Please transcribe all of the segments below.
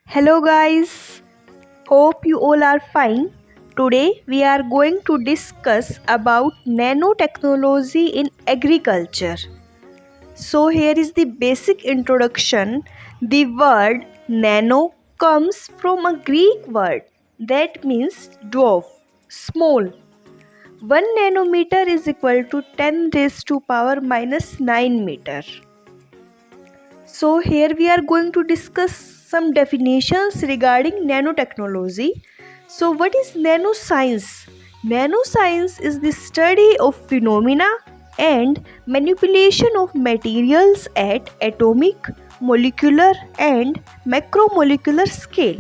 Hello guys, hope you all are fine. Today we are going to discuss about nanotechnology in agriculture. So here is the basic introduction. The word nano comes from a Greek word that means dwarf, small. 1 nanometer is equal to 10 raised to power minus 9 meter. So here we are going to discuss some definitions regarding nanotechnology. So what is nanoscience? Nanoscience is the study of phenomena and manipulation of materials at atomic, molecular and macromolecular scale,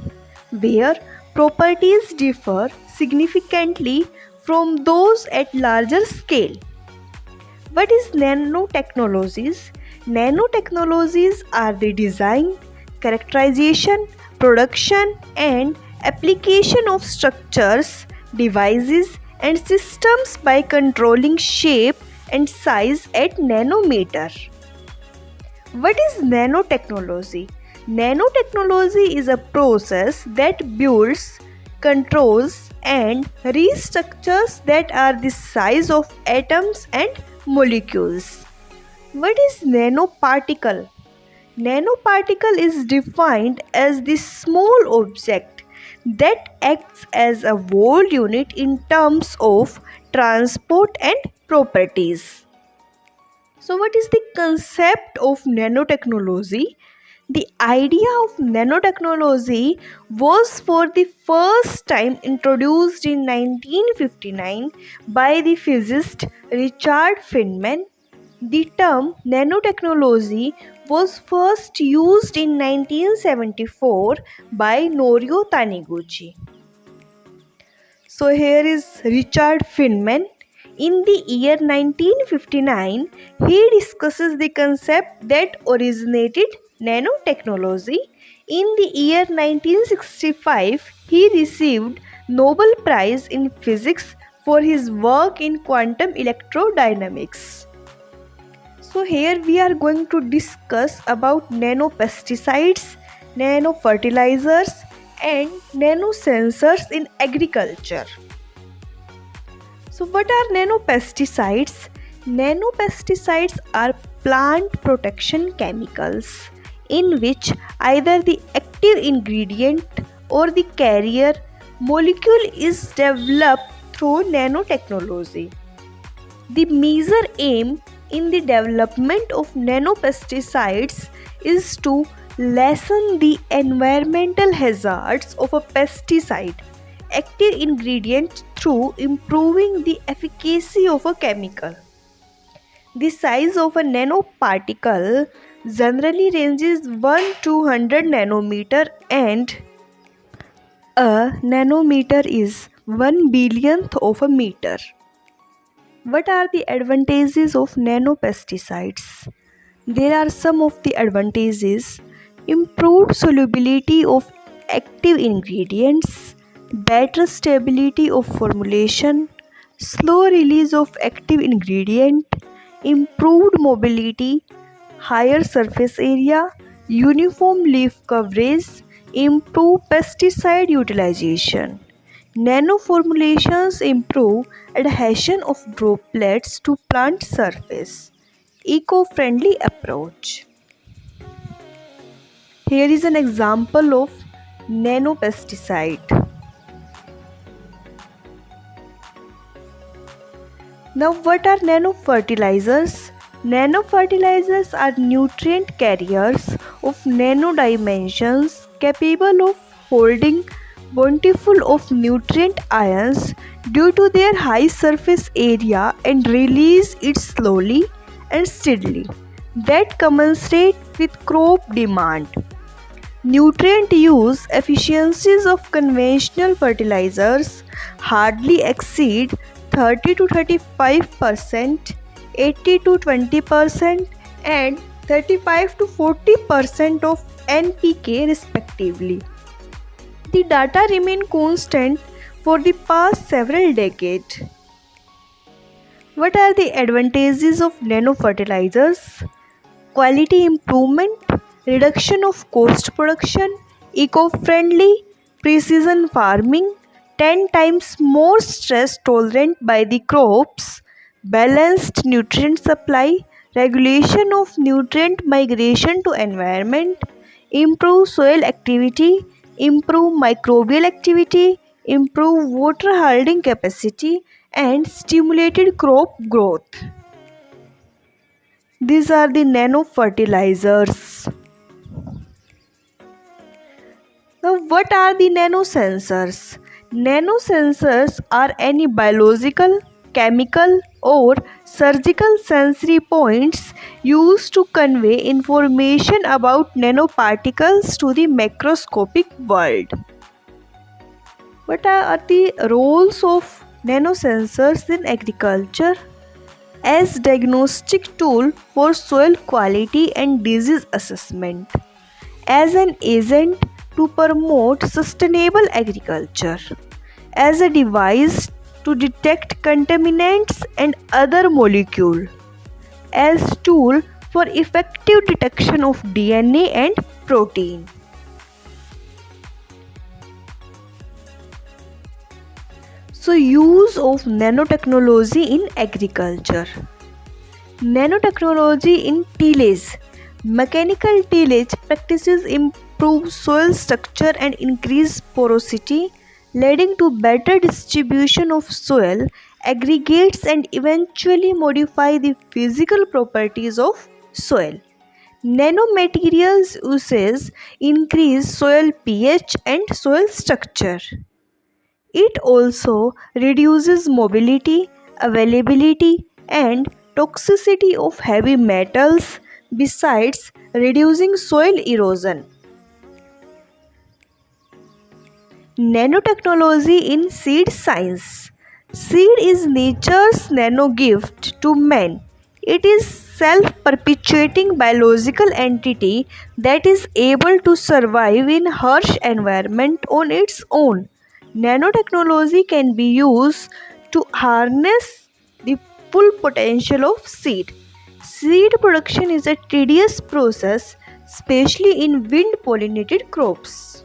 where properties differ significantly from those at larger scale. What is nanotechnologies? Nanotechnologies are the design, characterization, production, and application of structures, devices, and systems by controlling shape and size at nanometer. What is nanotechnology? Nanotechnology is a process that builds, controls, and restructures that are the size of atoms and molecules. What is nanoparticle? Nanoparticle is defined as the small object that acts as a whole unit in terms of transport and properties. So, what is the concept of nanotechnology? The idea of nanotechnology was for the first time introduced in 1959 by the physicist Richard Feynman. The term nanotechnology was first used in 1974 by Norio Taniguchi. So here is Richard Feynman. In the year 1959, he discusses the concept that originated nanotechnology. In the year 1965, he received Nobel Prize in Physics for his work in quantum electrodynamics. So here we are going to discuss about nanopesticides, nanofertilizers and nanosensors in agriculture. So what are nanopesticides? Nanopesticides are plant protection chemicals in which either the active ingredient or the carrier molecule is developed through nanotechnology. The major aim in the development of nanopesticides is to lessen the environmental hazards of a pesticide active ingredient through improving the efficacy of a chemical. The size of a nanoparticle generally ranges 1 to 100 nanometer, and a nanometer is 1 billionth of a meter. What are the advantages of nanopesticides? There are some of the advantages: improved solubility of active ingredients, better stability of formulation, slow release of active ingredient, improved mobility, higher surface area, uniform leaf coverage, improved pesticide utilization. Nanoformulations improve adhesion of droplets to plant surface. Eco-friendly approach. Here is an example of nanopesticide. Now what are nanofertilizers? Nanofertilizers are nutrient carriers of nano dimensions capable of holding bountiful of nutrient ions due to their high surface area and release it slowly and steadily that commensurate with crop demand. Nutrient use efficiencies of conventional fertilizers hardly exceed 30 to 35%, 80 to 20% and 35 to 40% of NPK respectively. The data remain constant for the past several decades. What are the advantages of nanofertilizers? Quality improvement, reduction of cost production, eco-friendly precision farming, 10 times more stress tolerant by the crops, balanced nutrient supply, regulation of nutrient migration to environment, improve soil activity, improve microbial activity, improve water holding capacity, and stimulated crop growth. These are the nano fertilizers. Now, what are the nanosensors? Nanosensors are any biological, chemical, or surgical sensory points used to convey information about nanoparticles to the macroscopic world. What are the roles of nanosensors in agriculture? As diagnostic tool for soil quality and disease assessment, as an agent to promote sustainable agriculture, as a device to detect contaminants and other molecules, as tool for effective detection of DNA and protein. So, use of nanotechnology in agriculture. Nanotechnology in tillage. Mechanical tillage practices improve soil structure and increase porosity, leading to better distribution of soil aggregates and eventually modify the physical properties of soil. Nanomaterials uses increase soil pH and soil structure. It also reduces mobility, availability, and toxicity of heavy metals besides reducing soil erosion. Nanotechnology in seed science. Seed is nature's nano gift to man. It is self-perpetuating biological entity that is able to survive in harsh environment on its own. Nanotechnology can be used to harness the full potential of seed. Seed production is a tedious process, especially in wind-pollinated crops.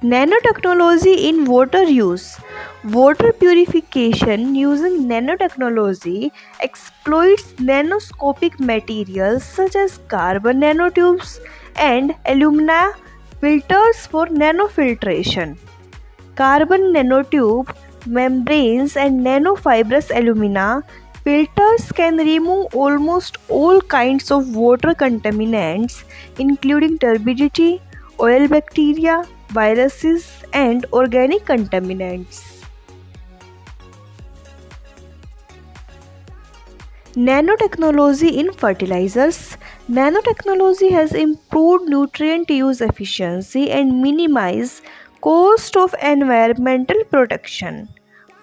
Nanotechnology in water use. Water purification using nanotechnology exploits nanoscopic materials such as carbon nanotubes and alumina filters for nanofiltration. Carbon nanotube membranes and nanofibrous alumina filters can remove almost all kinds of water contaminants, including turbidity, oil bacteria, viruses, and organic contaminants. Nanotechnology in fertilizers. Nanotechnology has improved nutrient use efficiency and minimized cost of environmental protection.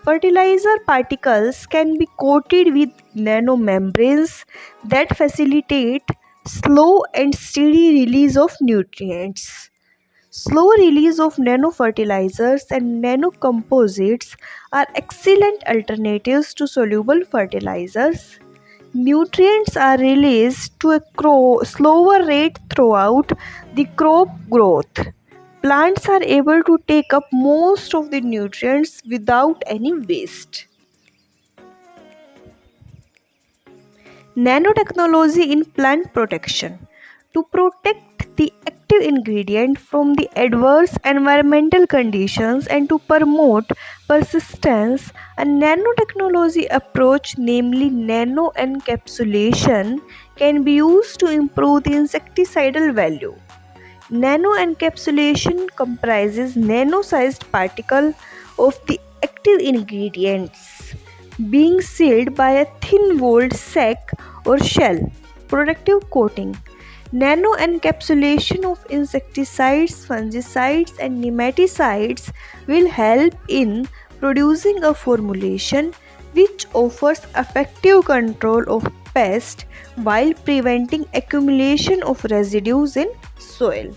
Fertilizer particles can be coated with nanomembranes that facilitate slow and steady release of nutrients. Slow release of nanofertilizers and nanocomposites are excellent alternatives to soluble fertilizers. Nutrients are released to a slower rate throughout the crop growth. Plants are able to take up most of the nutrients without any waste. Nanotechnology in plant protection. To protect the active ingredient from the adverse environmental conditions and to promote persistence, a nanotechnology approach, namely nano encapsulation, can be used to improve the insecticidal value. Nano encapsulation comprises nano-sized particle of the active ingredients being sealed by a thin-walled sac or shell protective coating. Nano encapsulation of insecticides, fungicides, and nematicides will help in producing a formulation which offers effective control of pests while preventing accumulation of residues in soil.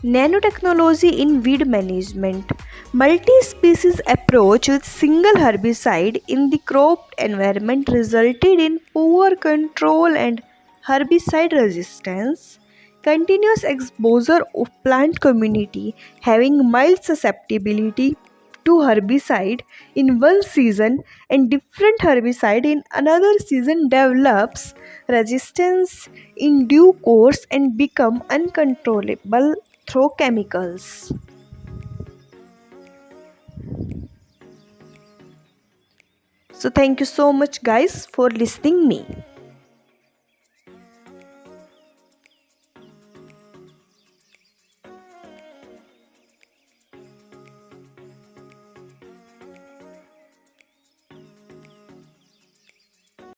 Nanotechnology in weed management. Multi-species approach with single herbicide in the cropped environment resulted in poor control and herbicide resistance. Continuous exposure of plant community having mild susceptibility to herbicide in one season and different herbicide in another season develops resistance in due course and become uncontrollable through chemicals. So thank you so much guys for listening me.